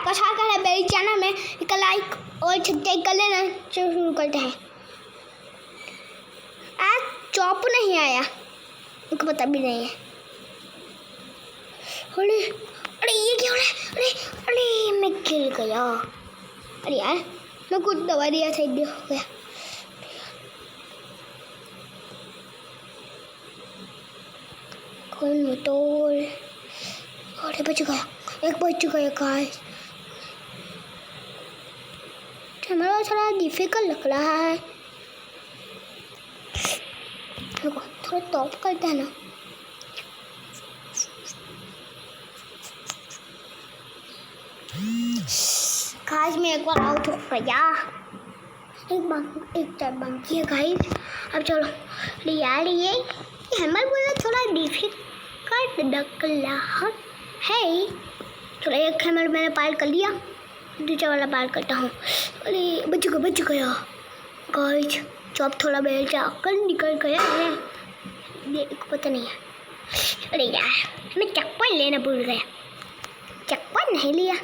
आपका स्वागत है मेरे चैनल में। एक लाइक और सब्सक्राइब कर लेना। चलो शुरू करते हैं। आज चॉप नहीं आया, उनको पता भी नहीं है। अरे अरे ये क्या हो रहा है? अरे अरे मैं गिर गया। अरे यार मैं कुछ दवा दिया था, हो गया। कौन मोटोर? अरे बच गया, एक बच गया गाइस। हमारा थोड़ा डिफिकल्ट लग रहा है। देखो थोड़ा टॉप करते हैं ना। गाइस मैं एक बार आउट हो गया। एक टाइम बाकी है गाइस। अब चलो यार ये हमारे बोला थोड़ा डिफिकल्ट लग रहा है। थोड़ा एक हैमर मैंने पार कर लिया, दूसरा वाला पार करता हूँ। अरे बच गया गाइस। चॉप थोड़ा बेल जाकर निकल गया है, ये पता नहीं है। अरे यार मैं चप्पल लेना भूल गया, चप्पल नहीं लिया।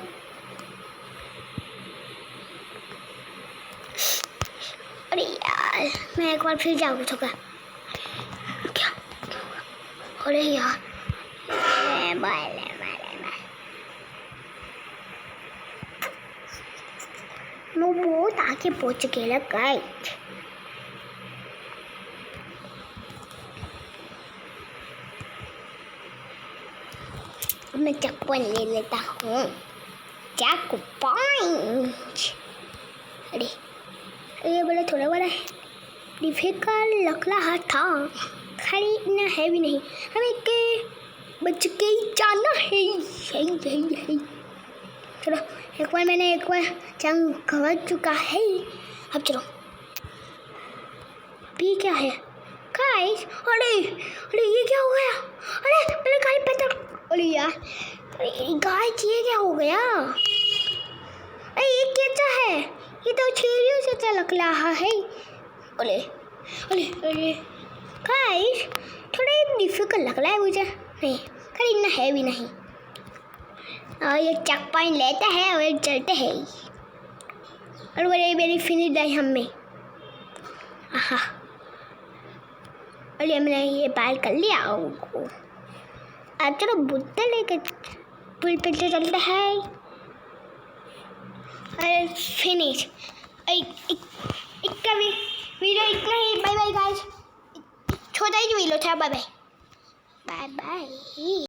अरे यार मैं एक बार फिर जाऊँ तो क्या? अरे यार मैं बहुत आगे पहुंच गया गाइस। मैं चप्पल ले लेता हूँ। चाकू पंच। अरे ये बड़ा थोड़ा बड़ा डिफिकल्ट लग रहा था, खाली इतना है भी नहीं। हमें के बच के ही जाना है। यही चलो एक बार जंग कवर चुका है। अब चलो भी क्या है गाइस? अरे ये क्या हो गया? अरे पहले गाइस पता। अरे यार गाइस ये क्या हो गया? अरे ये कैसा है? ये तो छेड़ियों से तो लग रहा है। अरे गाइस थोड़ा डिफिकल्ट लग रहा है मुझे। नहीं खाली इतना है भी नहीं। और ये चेक पॉइंट लेते हैं और चलते हैं। और मेरी फिनिश है हमें। आहा और ये मैंने ये पार कर लिया। अब चलो बुद्ध लेकर पुल पे चलते हैं और फिनिश। इसका वीडियो इतना ही। Bye bye guys. छोटा ही वीडियो था। Bye bye.